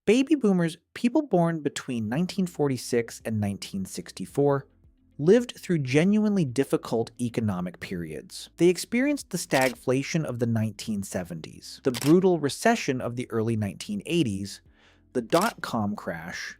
Baby boomers, people born between 1946 and 1964, lived through genuinely difficult economic periods. They experienced the stagflation of the 1970s, the brutal recession of the early 1980s, the dot-com crash,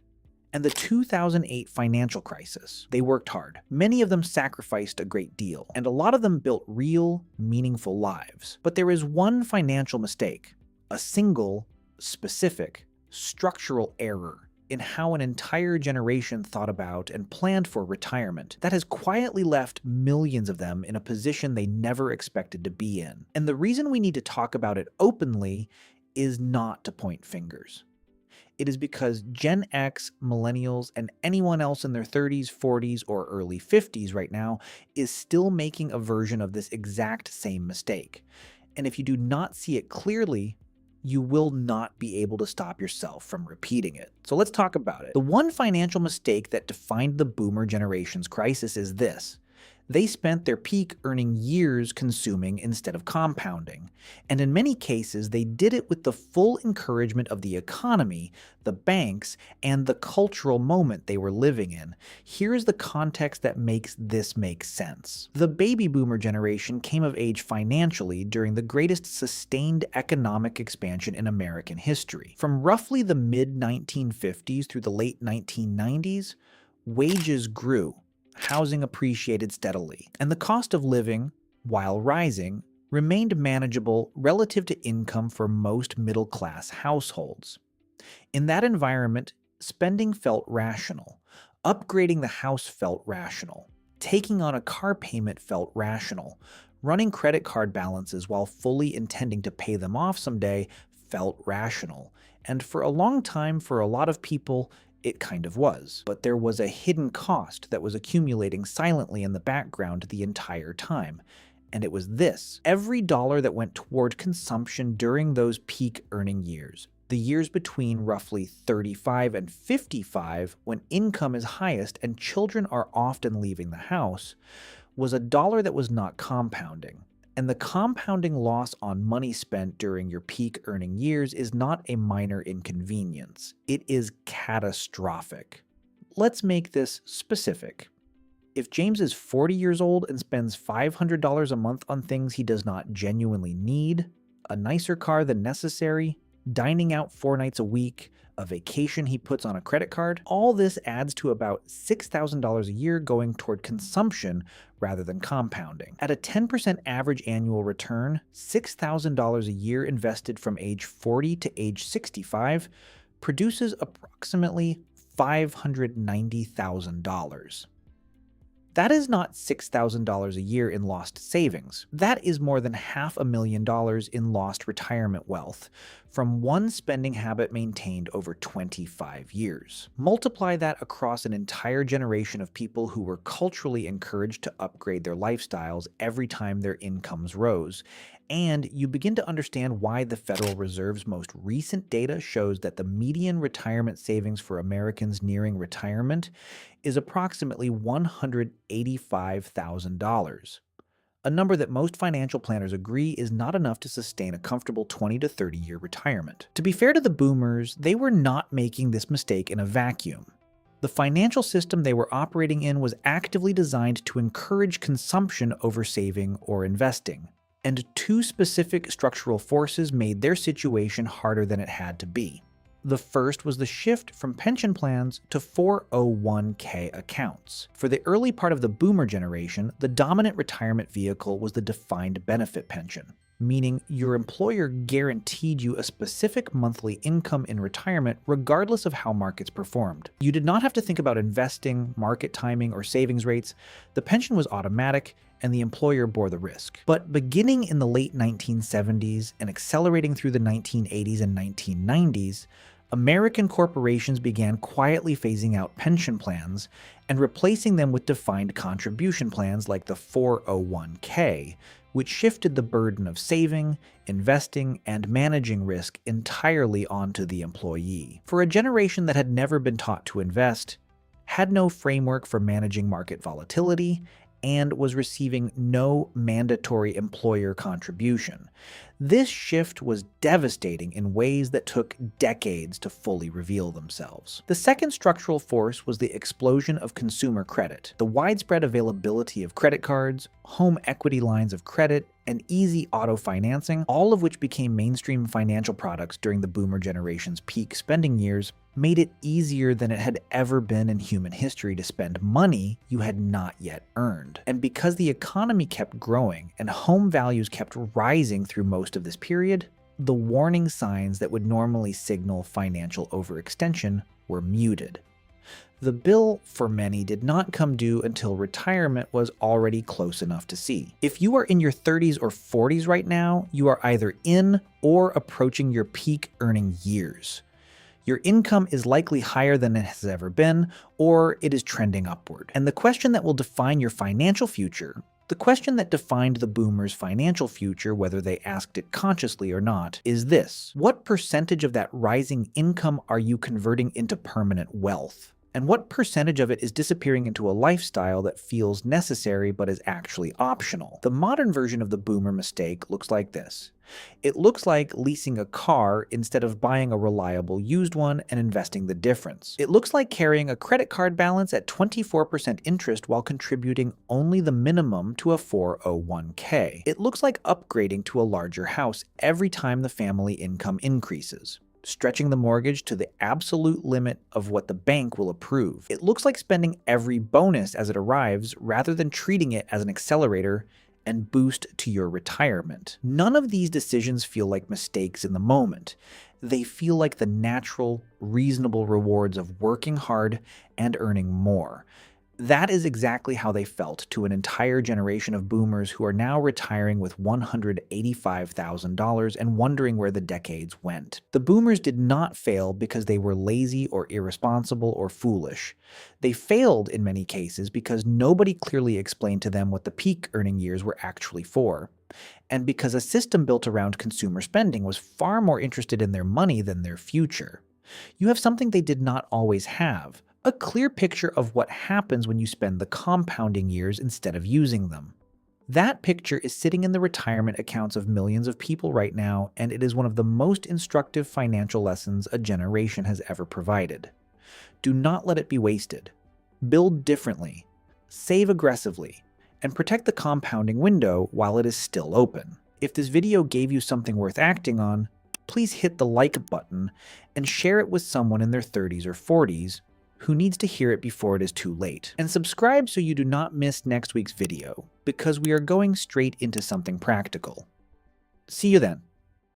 and the 2008 financial crisis. They worked hard. Many of them sacrificed a great deal, and a lot of them built real, meaningful lives. But there is one financial mistake, a single, specific, structural error in how an entire generation thought about and planned for retirement that has quietly left millions of them in a position they never expected to be in. And the reason we need to talk about it openly is not to point fingers. It is because Gen X, millennials, and anyone else in their 30s, 40s, or early 50s right now is still making a version of this exact same mistake. And if you do not see it clearly, you will not be able to stop yourself from repeating it. So let's talk about it. The one financial mistake that defined the boomer generation's crisis is this. They spent their peak earning years consuming instead of compounding. And in many cases, they did it with the full encouragement of the economy, the banks, and the cultural moment they were living in. Here's the context that makes this make sense. The baby boomer generation came of age financially during the greatest sustained economic expansion in American history. From roughly the mid-1950s through the late 1990s, wages grew. Housing appreciated steadily, and the cost of living, while rising, remained manageable relative to income for most middle-class households. In that environment, spending felt rational. Upgrading the house felt rational. Taking on a car payment felt rational. Running credit card balances while fully intending to pay them off someday felt rational. And for a long time, for a lot of people, it kind of was. But there was a hidden cost that was accumulating silently in the background the entire time. And it was this. Every dollar that went toward consumption during those peak earning years, the years between roughly 35 and 55, when income is highest and children are often leaving the house, was a dollar that was not compounding. And the compounding loss on money spent during your peak earning years is not a minor inconvenience. It is catastrophic. Let's make this specific. If James is 40 years old and spends $500 a month on things he does not genuinely need, a nicer car than necessary, dining out 4 nights a week, a vacation he puts on a credit card, all this adds to about $6,000 a year going toward consumption rather than compounding. At a 10% average annual return, $6,000 a year invested from age 40 to age 65 produces approximately $590,000. That is not $6,000 a year in lost savings. That is more than $500,000 in lost retirement wealth from one spending habit maintained over 25 years. Multiply that across an entire generation of people who were culturally encouraged to upgrade their lifestyles every time their incomes rose, and you begin to understand why the Federal Reserve's most recent data shows that the median retirement savings for Americans nearing retirement is approximately $185,000, a number that most financial planners agree is not enough to sustain a comfortable 20 to 30-year retirement. To be fair to the boomers, they were not making this mistake in a vacuum. The financial system they were operating in was actively designed to encourage consumption over saving or investing, and 2 specific structural forces made their situation harder than it had to be. The first was the shift from pension plans to 401k accounts. For the early part of the boomer generation, the dominant retirement vehicle was the defined benefit pension, meaning your employer guaranteed you a specific monthly income in retirement regardless of how markets performed. You did not have to think about investing, market timing, or savings rates. The pension was automatic, and the employer bore the risk. But beginning in the late 1970s and accelerating through the 1980s and 1990s, American corporations began quietly phasing out pension plans and replacing them with defined contribution plans like the 401k, which shifted the burden of saving, investing, and managing risk entirely onto the employee. For a generation that had never been taught to invest, had no framework for managing market volatility, and was receiving no mandatory employer contribution. This shift was devastating in ways that took decades to fully reveal themselves. The second structural force was the explosion of consumer credit. The widespread availability of credit cards, home equity lines of credit, and easy auto financing, all of which became mainstream financial products during the boomer generation's peak spending years, made it easier than it had ever been in human history to spend money you had not yet earned. And because the economy kept growing and home values kept rising through most of this period, the warning signs that would normally signal financial overextension were muted. The bill, for many, did not come due until retirement was already close enough to see. If you are in your 30s or 40s right now, you are either in or approaching your peak earning years. Your income is likely higher than it has ever been, or it is trending upward. And the question that will define your financial future, the question that defined the boomers' financial future, whether they asked it consciously or not, is this: what percentage of that rising income are you converting into permanent wealth? And what percentage of it is disappearing into a lifestyle that feels necessary but is actually optional? The modern version of the boomer mistake looks like this. It looks like leasing a car instead of buying a reliable used one and investing the difference. It looks like carrying a credit card balance at 24% interest while contributing only the minimum to a 401k. It looks like upgrading to a larger house every time the family income increases, stretching the mortgage to the absolute limit of what the bank will approve. It looks like spending every bonus as it arrives rather than treating it as an accelerator and boost to your retirement. None of these decisions feel like mistakes in the moment. They feel like the natural, reasonable rewards of working hard and earning more. That is exactly how they felt to an entire generation of boomers who are now retiring with $185,000 and wondering where the decades went. The boomers did not fail because they were lazy or irresponsible or foolish. They failed in many cases because nobody clearly explained to them what the peak earning years were actually for, and because a system built around consumer spending was far more interested in their money than their future. You have something they did not always have: a clear picture of what happens when you spend the compounding years instead of using them. That picture is sitting in the retirement accounts of millions of people right now, and it is one of the most instructive financial lessons a generation has ever provided. Do not let it be wasted. Build differently, save aggressively, and protect the compounding window while it is still open. If this video gave you something worth acting on, please hit the like button and share it with someone in their 30s or 40s who needs to hear it before it is too late. And subscribe so you do not miss next week's video, because we are going straight into something practical. See you then.